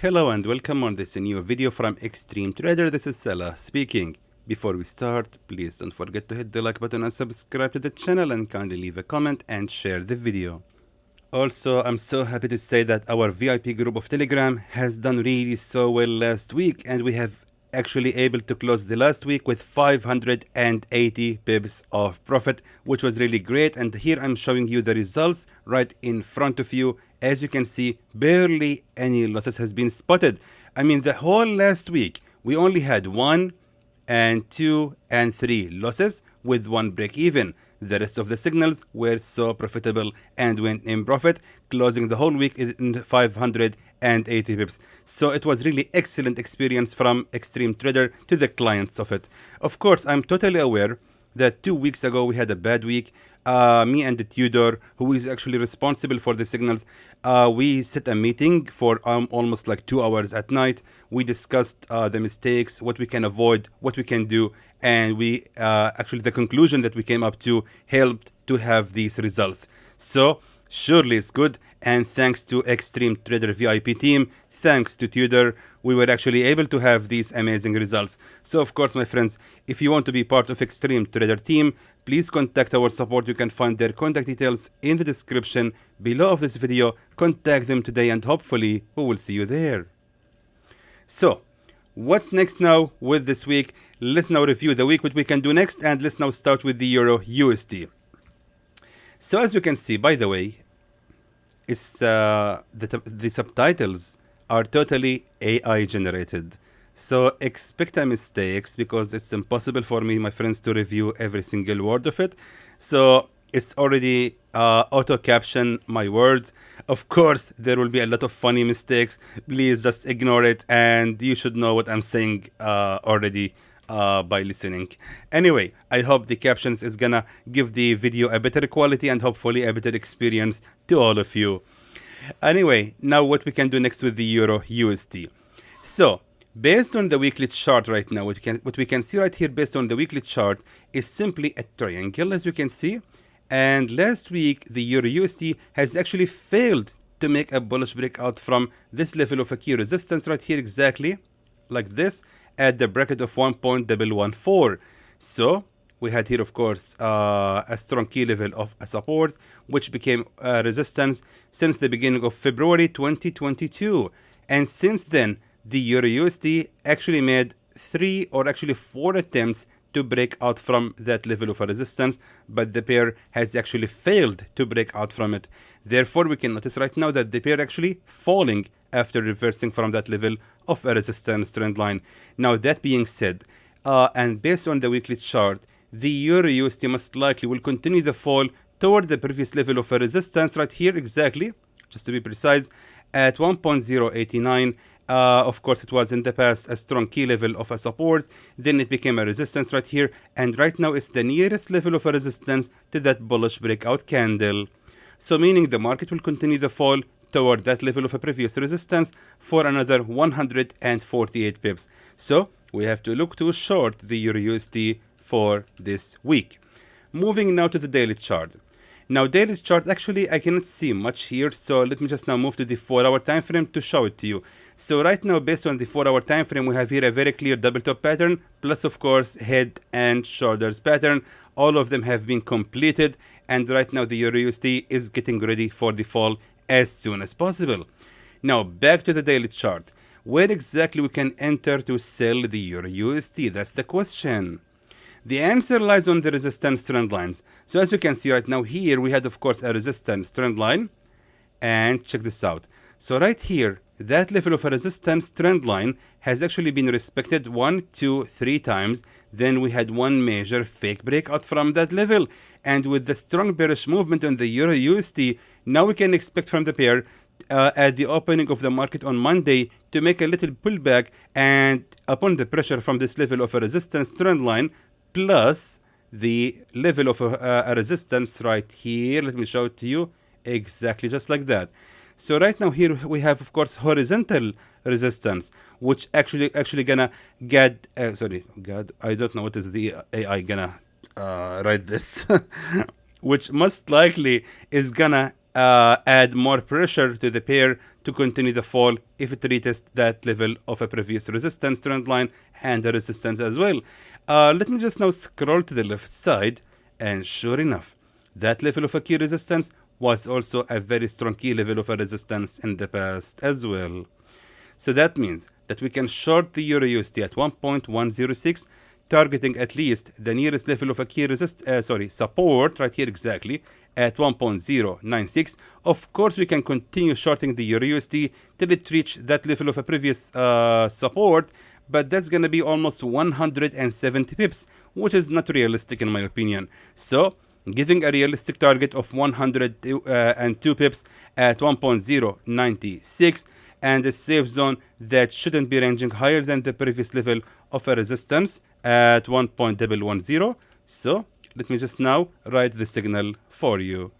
Hello and welcome on this new video from Xtreme Trader. This is Salah speaking. Before we start, please don't forget to hit the like button and subscribe to the channel, and kindly leave a comment and share the video. Also, I'm so happy to say that our VIP group of Telegram has done really so well last week, and we have actually able to close the last week with 580 pips of profit, which was really great. And here I'm showing you the results right in front of you. As you can see, barely any losses has been spotted. I mean, the whole last week we only had 1 and 2 and 3 losses with 1 break even. The rest of the signals were so profitable and went in profit, closing the whole week in 580 pips. So it was really excellent experience from Xtreme Trader to the clients of it. Of course, I'm totally aware that 2 weeks ago we had a bad week. Me and the tutor, who is actually responsible for the signals, we set a meeting for almost like 2 hours at night. We discussed the mistakes, what we can avoid, what we can do, and we actually the conclusion that we came up to helped to have these results. So surely it's good, and thanks to Xtreme Trader VIP team, thanks to tutor, we were actually able to have these amazing results. So of course, my friends, if you want to be part of Xtreme Trader team, please contact our support. You can find their contact details in the description below of this video. Contact them today and hopefully we will see you there. So what's next now with this week? Let's now review the week, what we can do next, and let's now start with the EURUSD. So as you can see, by the way, it's the subtitles are totally AI generated. So expect a mistakes, because it's impossible for me, my friends, to review every single word of it. So it's already auto caption my words. Of course, there will be a lot of funny mistakes. Please just ignore it, and you should know what I'm saying already by listening. Anyway, I hope the captions is gonna give the video a better quality and hopefully a better experience to all of you. Anyway, now what we can do next with the EURUSD. So based on the weekly chart right now, what we can see right here based on the weekly chart is simply a triangle, as you can see. And last week the EURUSD has actually failed to make a bullish breakout from this level of a key resistance right here, exactly like this, at the bracket of 1.114. So we had here, of course, a strong key level of a support, which became a resistance since the beginning of February 2022. And since then, the EURUSD actually made 3 or actually 4 attempts to break out from that level of a resistance, but the pair has actually failed to break out from it. Therefore, we can notice right now that the pair actually falling after reversing from that level of a resistance trend line. Now, that being said, and based on the weekly chart, the EURUSD most likely will continue the fall toward the previous level of a resistance right here, exactly, just to be precise, at 1.089. Of course, it was in the past a strong key level of a support, then it became a resistance right here, and right now it's the nearest level of a resistance to that bullish breakout candle. So meaning the market will continue the fall toward that level of a previous resistance for another 148 pips. So we have to look to short the EURUSD for this week. Moving now to the daily chart. Now, daily chart, actually I cannot see much here, so let me just now move to the 4-hour time frame to show it to you. So right now, based on the 4-hour time frame, we have here a very clear double top pattern, plus of course head and shoulders pattern. All of them have been completed, and right now the EURUSD is getting ready for the fall as soon as possible. Now back to the daily chart. Where exactly we can enter to sell the EURUSD? That's the question. The answer lies on the resistance trend lines. So as you can see right now here, we had of course a resistance trend line, and check this out. So right here, that level of a resistance trend line has actually been respected 1, 2, 3 times. Then we had one major fake breakout from that level, and with the strong bearish movement on the EURUSD, now we can expect from the pair at the opening of the market on Monday to make a little pullback, and upon the pressure from this level of a resistance trend line plus the level of a resistance right here, let me show it to you, exactly just like that. So right now here we have of course horizontal resistance, which actually gonna get I don't know what is the AI gonna write this which most likely is gonna add more pressure to the pair to continue the fall if it retests that level of a previous resistance trend line and the resistance as well. Let me just now scroll to the left side, and sure enough, that level of a key resistance was also a very strong key level of a resistance in the past as well. So that means that we can short the EURUSD at 1.106, targeting at least the nearest level of a key support right here exactly at 1.096. Of course, we can continue shorting the EURUSD till it reach that level of a previous support, but that's going to be almost 170 pips, which is not realistic in my opinion. So giving a realistic target of 102 pips at 1.096 and a safe zone that shouldn't be ranging higher than the previous level of a resistance at 1.110. So let me just now write the signal for you.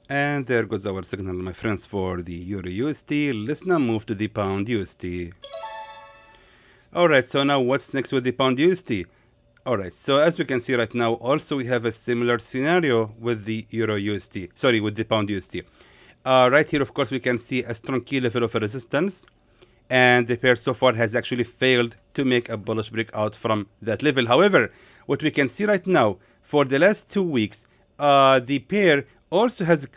And there goes our signal, my friends, for the EURUSD. Let's now move to the Pound USD. Alright, so now what's next with the Pound USD? Alright, so as we can see right now, also we have a similar scenario with the with the Pound USD. Right here, of course, we can see a strong key level of a resistance, and the pair so far has actually failed to make a bullish breakout from that level. However, what we can see right now, for the last 2 weeks, the pair also has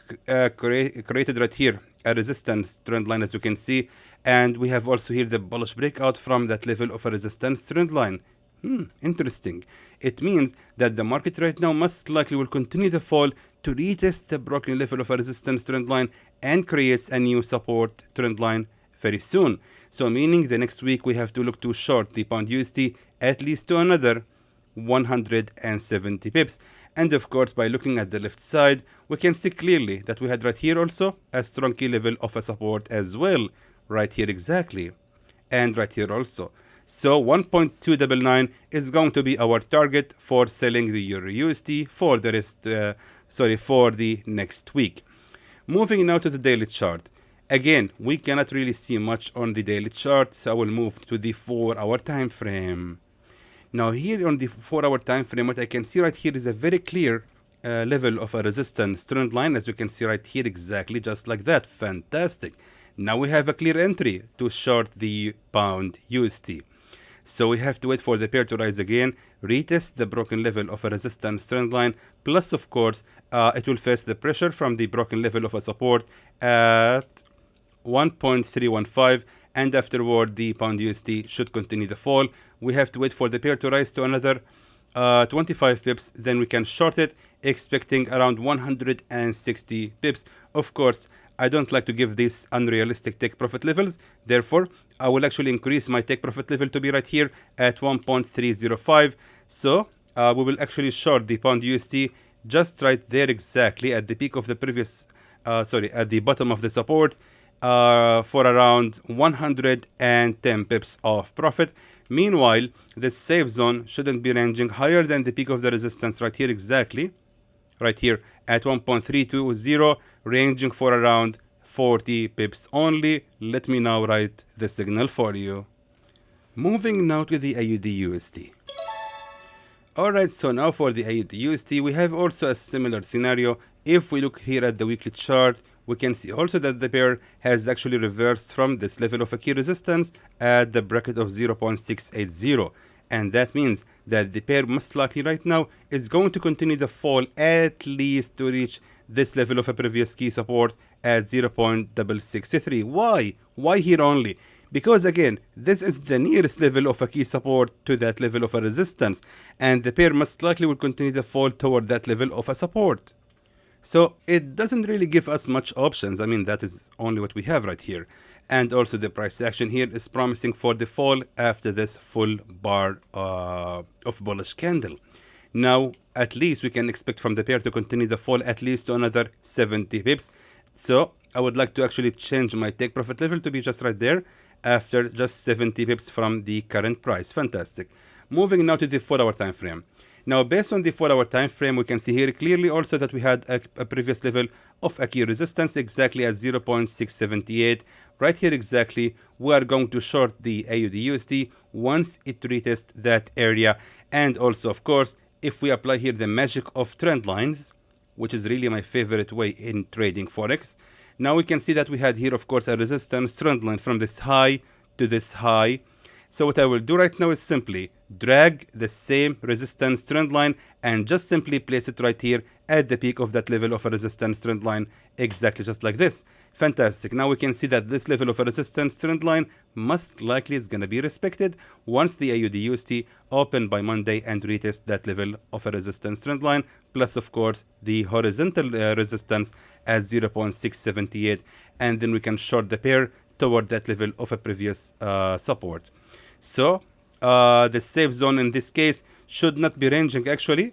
created right here a resistance trend line, as you can see, and we have also here the bullish breakout from that level of a resistance trend line. Interesting. It means that the market right now most likely will continue the fall to retest the broken level of a resistance trend line and creates a new support trend line very soon. So meaning the next week we have to look to short the Pound USD at least to another 170 pips. And of course, by looking at the left side, we can see clearly that we had right here also a strong key level of a support as well, right here exactly, and right here also. So 1.299 is going to be our target for selling the EURUSD for the for the next week. Moving now to the daily chart. Again, we cannot really see much on the daily chart, so I will move to the 4-hour time frame. Now here on the 4-hour time frame, what I can see right here is a very clear level of a resistance trend line, as you can see right here exactly, just like that. Fantastic. Now we have a clear entry to short the Pound USD. So we have to wait for the pair to rise again, retest the broken level of a resistance trend line, plus of course it will face the pressure from the broken level of a support at 1.315, and afterward the Pound USD should continue the fall. We have to wait for the pair to rise to another 25 pips, then we can short it, expecting around 160 pips. Of course, I don't like to give these unrealistic take profit levels. Therefore, I will actually increase my take profit level to be right here at 1.305. So we will actually short the Pound USD just right there exactly at the peak of the previous, at the bottom of the support for around 110 pips of profit. Meanwhile, the safe zone shouldn't be ranging higher than the peak of the resistance right here exactly, right here at 1.320, ranging for around 40 pips only. Let me now write the signal for you. Moving now to the AUDUSD. Alright, so now for the AUDUSD, we have also a similar scenario. If we look here at the weekly chart, we can see also that the pair has actually reversed from this level of a key resistance at the bracket of 0.680. And that means that the pair most likely right now is going to continue the fall at least to reach this level of a previous key support at 0.663. Why? Why here only? Because again, this is the nearest level of a key support to that level of a resistance, and the pair most likely will continue the fall toward that level of a support. So it doesn't really give us much options. I mean, that is only what we have right here. And also the price action here is promising for the fall after this full bar of bullish candle. Now, at least we can expect from the pair to continue the fall at least to another 70 pips. So I would like to actually change my take profit level to be just right there after just 70 pips from the current price. Fantastic. Moving now to the 4-hour time frame. Now, based on the 4-hour time frame, we can see here clearly also that we had a previous level of a key resistance exactly at 0.678. Right here exactly, we are going to short the AUDUSD once it retests that area. And also, of course, if we apply here the magic of trend lines, which is really my favorite way in trading Forex. Now we can see that we had here, of course, a resistance trend line from this high to this high. So what I will do right now is simply drag the same resistance trend line and just simply place it right here at the peak of that level of a resistance trend line, exactly just like this. Fantastic. Now we can see that this level of a resistance trend line most likely is going to be respected once the AUDUSD open by Monday and retest that level of a resistance trend line, plus of course the horizontal resistance at 0.678, and then we can short the pair toward that level of a previous support. So the safe zone in this case should not be ranging actually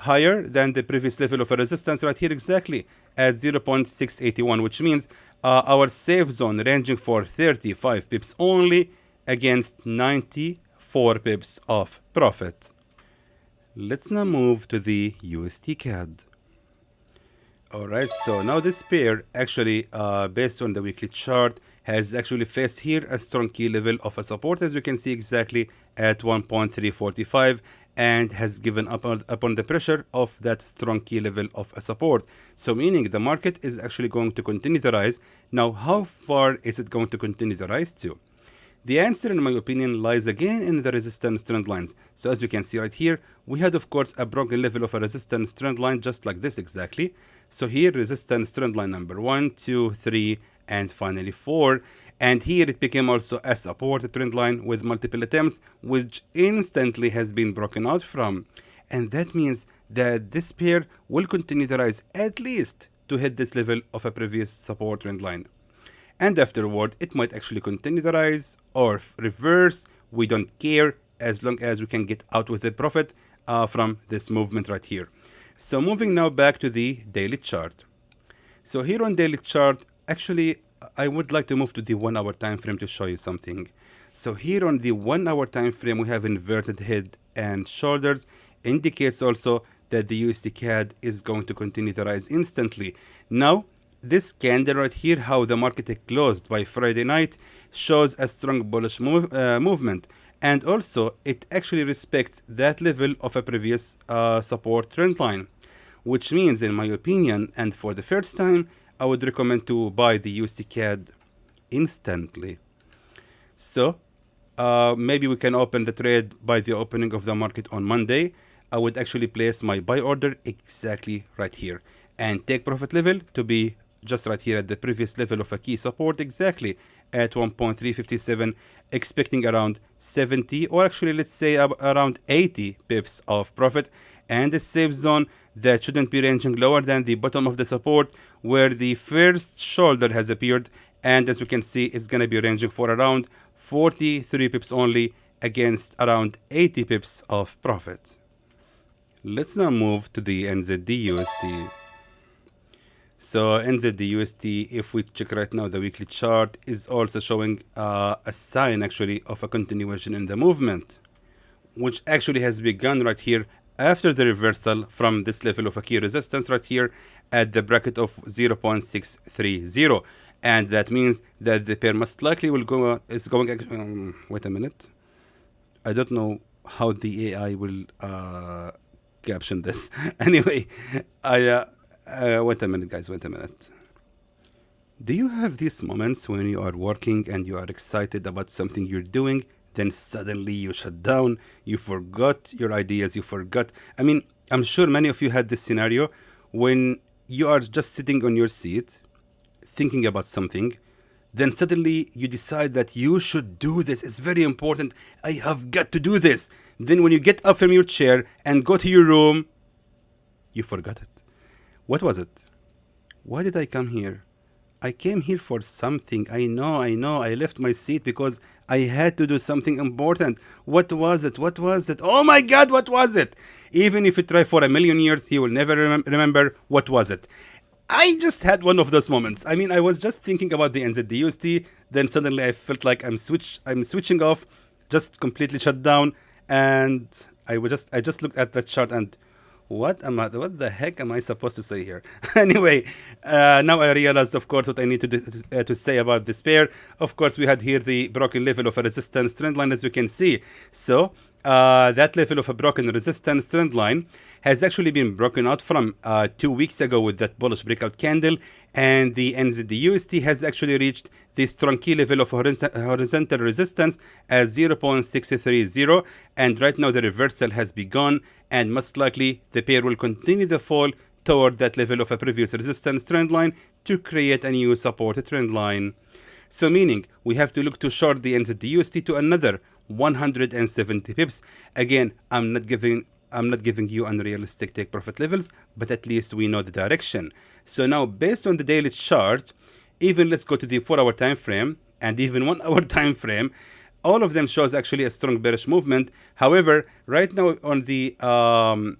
higher than the previous level of a resistance right here, exactly at 0.681, which means our safe zone ranging for 35 pips only against 94 pips of profit. Let's now move to the USDCAD. Alright, so now this pair actually based on the weekly chart has actually faced here a strong key level of a support, as we can see exactly at 1.345, and has given up upon the pressure of that strong key level of a support. So meaning the market is actually going to continue the rise. Now how far is it going to continue the rise to? The answer, in my opinion, lies again in the resistance trend lines. So as we can see right here, we had of course a broken level of a resistance trend line just like this exactly. So here resistance trend line number 1, 2, 3, and finally 4. And here it became also a support trend line with multiple attempts, which instantly has been broken out from. And that means that this pair will continue the rise at least to hit this level of a previous support trend line. And afterward, it might actually continue the rise or reverse. We don't care as long as we can get out with a profit from this movement right here. So moving now back to the daily chart. So here on daily chart, actually, I would like to move to the 1 hour time frame to show you something. So here on the 1 hour time frame, we have inverted head and shoulders, indicates also that the USDCAD is going to continue the rise instantly. Now, this candle right here, how the market closed by Friday night, shows a strong bullish movement. And also, it actually respects that level of a previous support trend line, which means, in my opinion, and for the first time, I would recommend to buy the USDCAD instantly. So maybe we can open the trade by the opening of the market on Monday. I would actually place my buy order exactly right here and take profit level to be just right here at the previous level of a key support, exactly at 1.357, expecting around 70, or actually let's say around 80 pips of profit, and a safe zone that shouldn't be ranging lower than the bottom of the support where the first shoulder has appeared, and as we can see, it's going to be ranging for around 43 pips only against around 80 pips of profit. Let's now move to the NZDUSD. So NZDUSD, if we check right now the weekly chart, is also showing a sign actually of a continuation in the movement, which actually has begun right here after the reversal from this level of a key resistance right here at the bracket of 0.630. And that means that the pair most likely will go, is going, wait a minute. I don't know how the AI will caption this. Anyway, wait a minute, guys, wait a minute. Do you have these moments when you are working and you are excited about something you're doing, then suddenly you shut down, you forgot your ideas, you forgot. I mean, I'm sure many of you had this scenario when you are just sitting on your seat, thinking about something, then suddenly you decide that you should do this. It's very important. I have got to do this. Then when you get up from your chair and go to your room, you forgot it. What was it? Why did I come here? I came here for something. I know. I left my seat because I had to do something important. What was it? What was it? Oh my God, what was it? Even if you try for a million years, he will never remember what was it. I just had one of those moments. I mean, I was just thinking about the NZDUSD, then suddenly I felt like I'm switching off, just completely shut down, and I just looked at that chart and what the heck am I supposed to say here? Anyway, now I realized, of course, what I need to say about this pair. Of course, we had here the broken level of a resistance trend line, as we can see. So that level of a broken resistance trend line has actually been broken out from 2 weeks ago with that bullish breakout candle, and the NZDUSD has actually reached the strong key level of horizontal resistance as 0.630, and right now the reversal has begun, and most likely the pair will continue the fall toward that level of a previous resistance trend line to create a new support trend line. So meaning we have to look to short the NZDUSD to another 170 pips. Again, I'm not giving you unrealistic take profit levels, but at least we know the direction. So now based on the daily chart, even let's go to the 4-hour time frame and even 1-hour time frame, all of them shows actually a strong bearish movement. However, right now on the on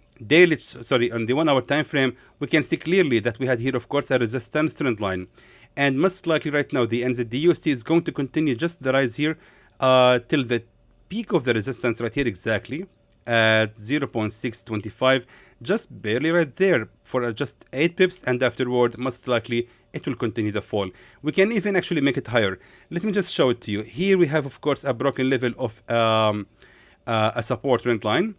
the 1-hour time frame, we can see clearly that we had here, of course, a resistance trend line, and most likely right now the NZDUSD is going to continue just the rise here till the peak of the resistance right here exactly at 0.625, just barely right there for just 8 pips, and afterward most likely it will continue the fall. We can even actually make it higher. Let me just show it to you. Here we have, of course, a broken level of a support trend line.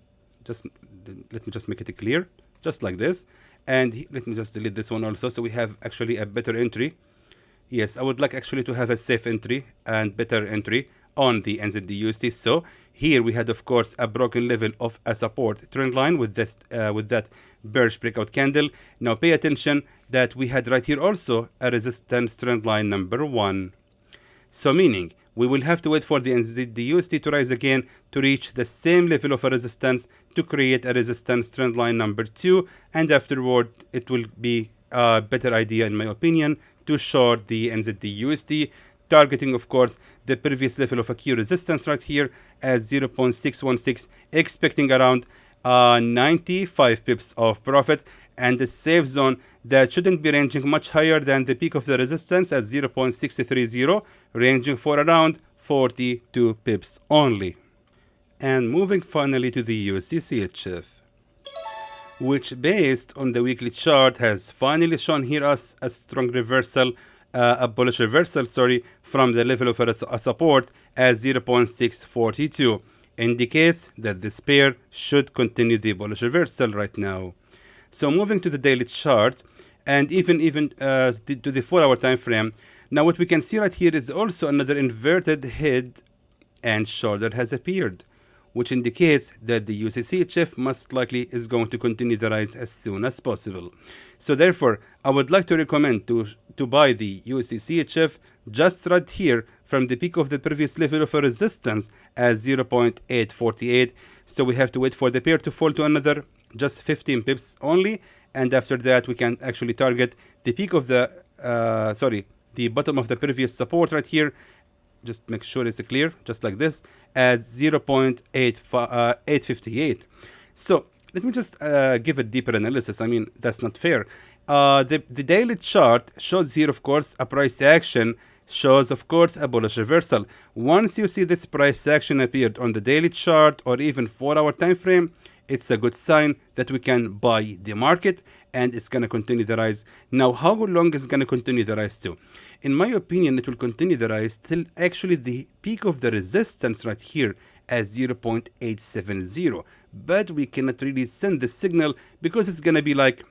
Let me just make it clear, just like this. And let me just delete this one also, so we have actually a better entry. Yes, I would like actually to have a safe entry and better entry on the NZDUSD. So here we had, of course, a broken level of a support trend line with this with that bearish breakout candle. Now pay attention that we had right here also a resistance trend line number 1. So meaning we will have to wait for the NZDUSD to rise again to reach the same level of a resistance to create a resistance trend line number 2, and afterward it will be a better idea, in my opinion, to short the NZDUSD, targeting, of course, the previous level of a key resistance right here as 0.616, expecting around 95 pips of profit, and the safe zone that shouldn't be ranging much higher than the peak of the resistance at 0.630, ranging for around 42 pips only. And moving finally to the USDCHF, which based on the weekly chart has finally shown here us a strong reversal, a bullish reversal, from the level of a support at 0.642, indicates that this pair should continue the bullish reversal right now. So moving to the daily chart and even to the 4-hour time frame, now what we can see right here is also another inverted head and shoulder has appeared, which indicates that the USDCHF most likely is going to continue the rise as soon as possible. So therefore, I would like to recommend to buy the USDCHF just right here from the peak of the previous level of a resistance at 0.848. So we have to wait for the pair to fall to another just 15 pips only, and after that we can actually target the peak of the the bottom of the previous support right here. Just make sure it's clear, just like this, at 0.858. So let me just give a deeper analysis. I mean, that's not fair. The daily chart shows here, of course, a price action, shows, of course, a bullish reversal. Once you see this price action appeared on the daily chart or even 4-hour time frame, it's a good sign that we can buy the market and it's going to continue the rise. Now, how long is going to continue the rise to? In my opinion, it will continue the rise till actually the peak of the resistance right here at 0.870. But we cannot really send the signal because it's going to be like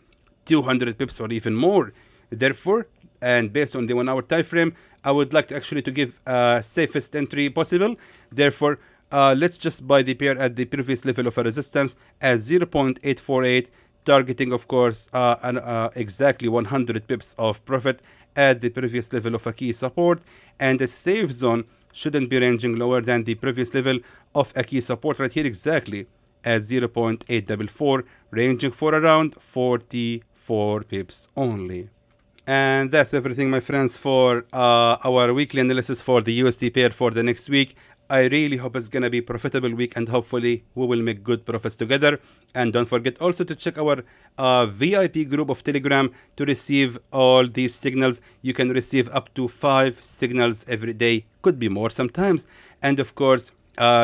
200 pips or even more. Therefore, and based on the 1-hour time frame, I would like to actually to give safest entry possible. Therefore, let's just buy the pair at the previous level of a resistance at 0.848, targeting, of course, exactly 100 pips of profit at the previous level of a key support, and the safe zone shouldn't be ranging lower than the previous level of a key support right here exactly at 0.844, ranging for around 44 pips only. And that's everything, my friends, for our weekly analysis for the USD pair for the next week. I really hope it's gonna be a profitable week, and hopefully we will make good profits together. And don't forget also to check our VIP group of Telegram to receive all these signals. You can receive up to 5 signals every day, could be more sometimes. And of course,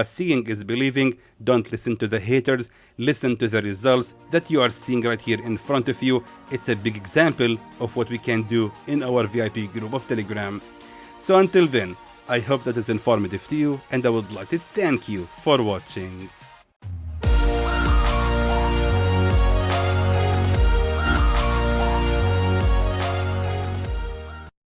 seeing is believing. Don't listen to the haters, listen to the results that you are seeing right here in front of you. It's a big example of what we can do in our VIP group of Telegram. So until then, I hope that is informative to you, and I would like to thank you for watching.